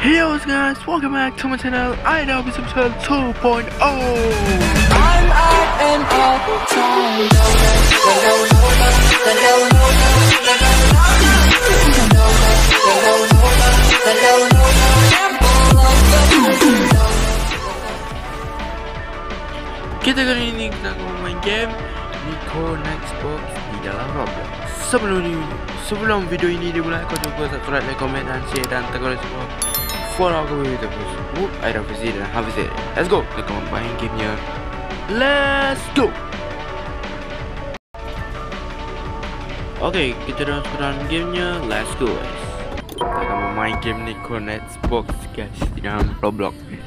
Hey what's guys, welcome back to my channel. I now be episode 2.0. I'm out and all the time. Kita kali ini kita akan main game Nico Next Box di dalam Roblox. Sebelum video ini dimulai, kau juga subscribe, like, komen dan share dan tekan semua follow aku di Facebook, Aida Fizi dan Hafiz. Let's go, kita main gamenya. Let's go. Okay, kita dah masuk dalam gamenya. Let's go guys. Kita akan main game Nico Next Box guys di dalam Roblox guys.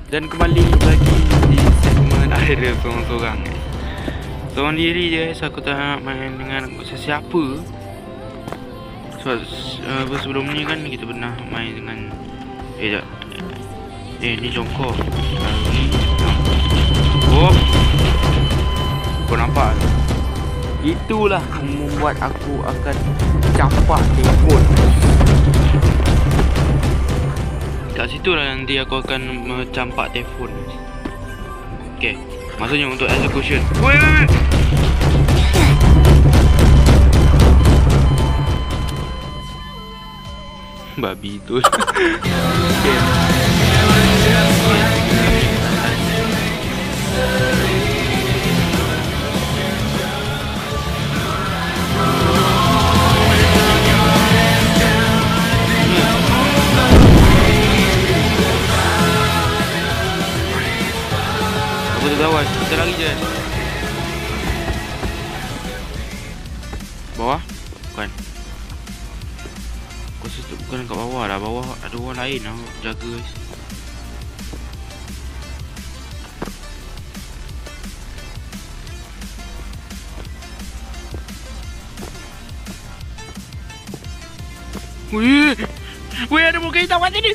Dan kembali lagi di segmen akhir seorang-seorang guys. Seorang diri je guys, aku tak nak main dengan sesiapa. So, sebelum ni kan kita pernah main dengan ni jongkok. Oh, kau nampak? Itulah yang membuat aku akan campak telefon. Kat situ lah nanti aku akan campak telefon. Okay, maksudnya untuk execution. Wait. Babi tu. Okay. Aku tak tahu, kita lari je. Bawah? Bukan. Aku rasa bukan kat bawah lah. Bawah ada orang lain lah jaga guys. Wih, ada muka hitam kat sini.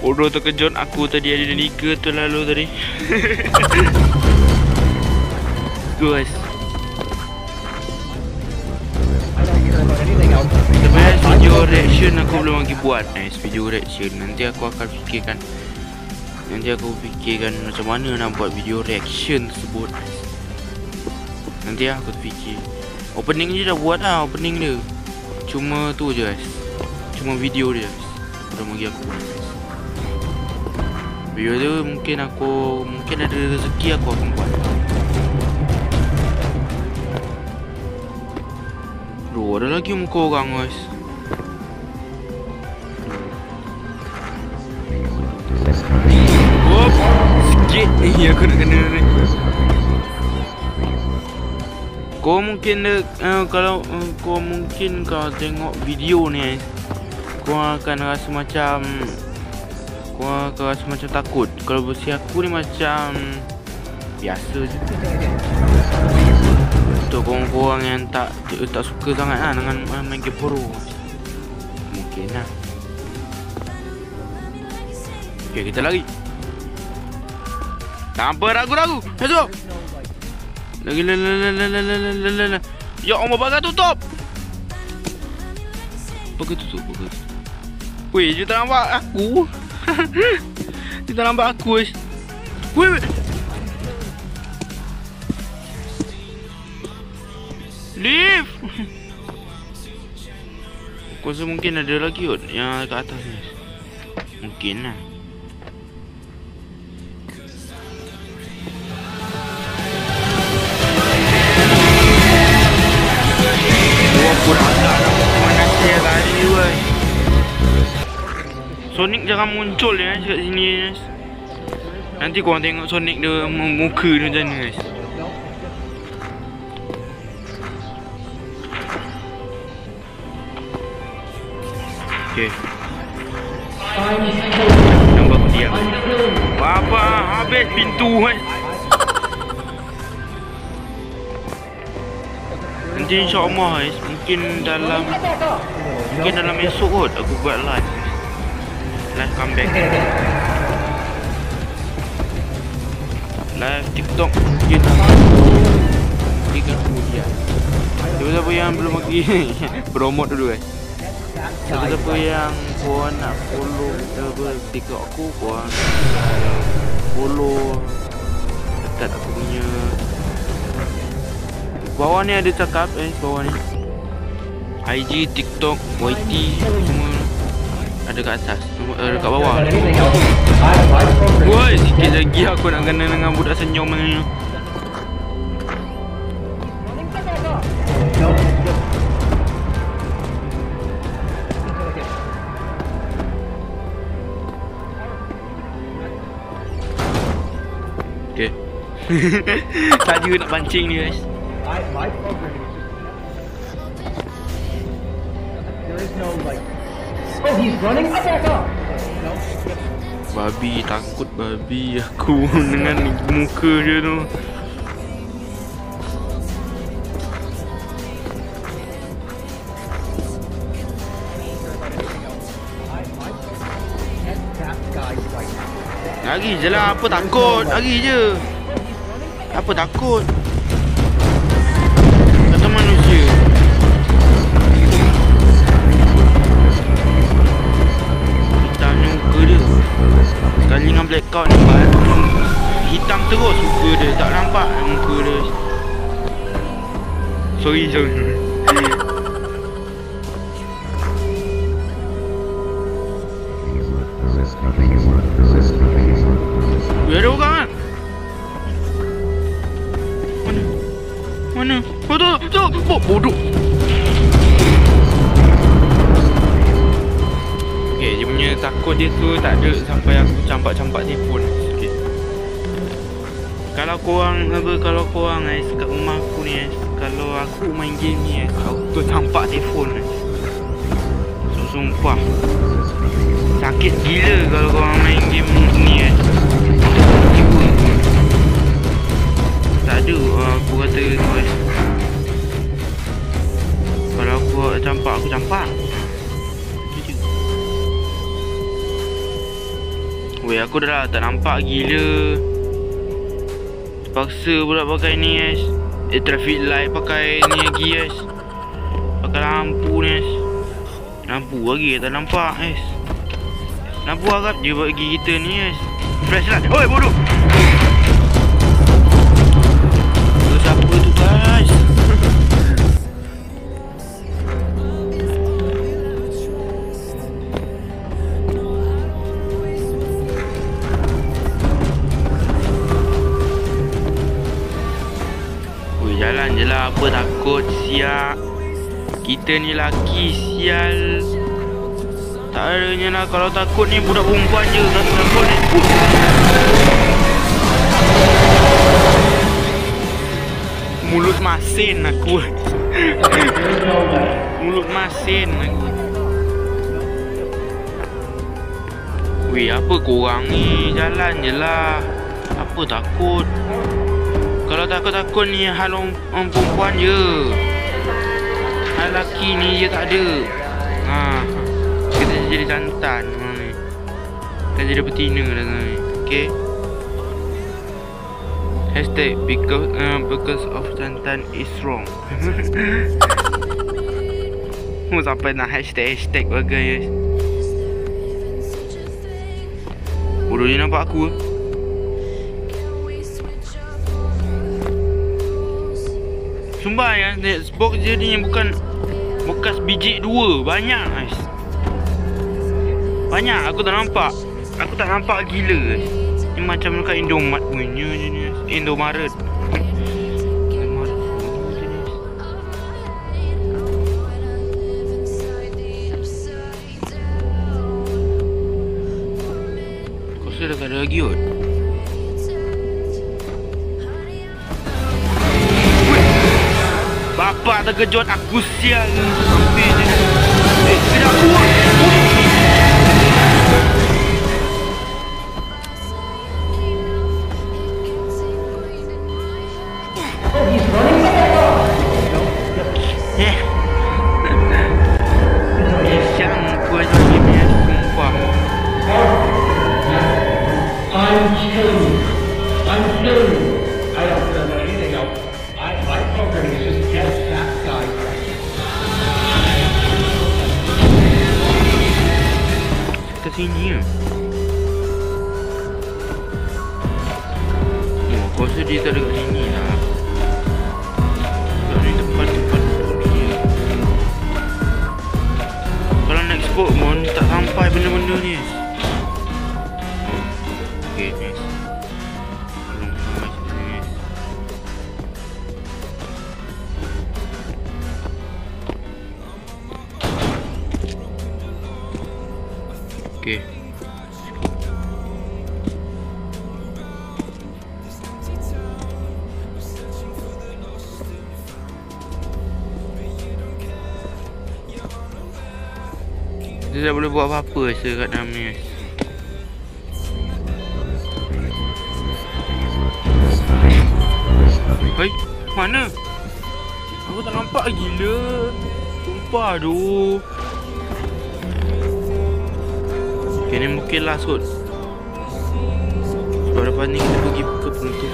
Bodoh, terkejut aku tadi ada Nika tu lalu tadi. Guys, sebenarnya video reaction aku belum lagi buat guys. Video reaction nanti aku akan fikirkan. Nanti aku fikirkan macam mana nak buat video reaction tersebut. Nanti aku fikir. Opening je dah buat lah, opening dia. Cuma tu je guys. Cuma video dia guys. Udah bagi aku buat guys. Video tu mungkin ada rezeki aku akan buat. Bro, ada lagi muka orang guys. Hop, sikit ni aku nak kena ni. Kau mungkin kalau tengok video ni, kau akan rasa macam takut. Kalau versi aku ni macam biasa je. Untuk korang-korang yang tak suka sangat lah dengan main game horror, mungkin lah. Okay, kita lari. Tanpa ragu-ragu. Let's go. Lagi. Ya Allah, bagai tutup. Bagai tutup. Weh, dia tak nampak aku. Dia tak nampak aku guys. Weh. Leave. Aku rasa mungkin ada lagi kot yang kat atas ni. Mungkin lah. Aku rasa mana saya tadi guys. Sonic jangan muncul ya kat sini guys. Nanti korang tengok Sonic dia muka dia macam mana guys. Okay. Nampak aku diam. Apa habis pintu guys. Nanti insyaAllah guys, mungkin dalam esok kot aku buat live comeback. live TikTok mungkin 3 kemudian. Siapa-siapa yang belum lagi promote dulu guys. Siapa-siapa yang korang nak follow TikTok aku, korang follow dekat aku punya bawah ni, ada cakap bawah ni IG, TikTok, YT semua ada kat atas, dekat bawah. Woi, sikit lagi aku nak kena dengan budak senyum ni. Okay. Saja nak pancing ni guys. Oh, he's running. Attack up. Babi, takut babi aku dengan muka dia tu. Lari je lah, apa takut? Lari je. Apa takut? Kata manusia. Hitamnya muka dia. Sekali dengan blackout ni, hitam terus muka dia. Tak nampak muka dia. Sorry. Ada orang kan? Mana? Oh, bodoh. Okay, dia punya takut dia tu tak ada sampai aku campak-campak telefon sikit. Kalau korang guys kat rumah aku ni guys, kalau aku main game ni guys, aku tu campak telefon guys. Sumpah sakit gila kalau korang main game ni guys. Tak ada aku kata tu guys. Kalau aku campak, aku campak. Weh, aku dah tak nampak gila. Terpaksa pula pakai ni guys. Traffic light pakai ni lagi guys. Pakai lampu ni guys. Lampu lagi tak nampak guys. Lampu harap je bagi kita ni guys. Flashlight. Oi, bodoh. Siapa tu guys? Weh, jalan je lah, apa takut siap. Kita ni laki sial. Tak adanya lah, kalau takut ni budak perempuan je takut ni. Mulut masin aku. Mulut masin aku. Weh, apa korang ni? Jalan je lah. Apa takut? Kalau takut-takut ni hal orang perempuan je. Hal lelaki ni je tak ada. Kita jadi jantan ni. Kita jadi betina dah ni. Okay. Hashtag because of jantan is wrong. Sampai nak hashtag bagai guys. Bodoh je nampak aku. Sumpah ya, Xbox je ni bukan bekas biji 2. Banyak guys. Banyak, aku tak nampak. Aku tak nampak gila guys. Ni macam dekat Indomaret punya je ni. Indomaret. Kau sudah tak ada lagi kot. Bapak terkejut aku sial. Sampai je. Tidak buat. I'm serious. I don't care about anything else. My program is just get that guy right. Kat sini ya. Oh, kau rasa dia tak ada kat sini lah. Dari depan-depan dia. Kalau nak export pun tak sampai benda-benda ni. Okay, nice. Belum sampai sini, nice. Okay. Dia tak boleh buat apa-apa rasa kat dalam ni. Hei, mana? Aku tak nampak gila. Sumpah tu. Okay, ni mungkin last kot. Sebab lepas ni kita pergi ke penutup.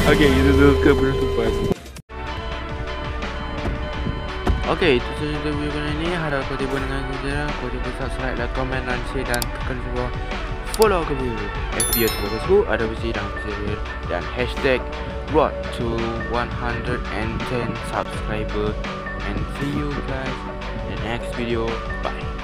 Okay, kita terus ke penutupan. Okay, itu sahaja untuk video kali ini. Harap kau tiba dengan saya. Kau tiba subscribe, like, komen dan share dan tekan sebuah follow ke FB atau Facebook ada versi dan server dan hashtag road to 110 subscriber and see you guys in the next video. Bye.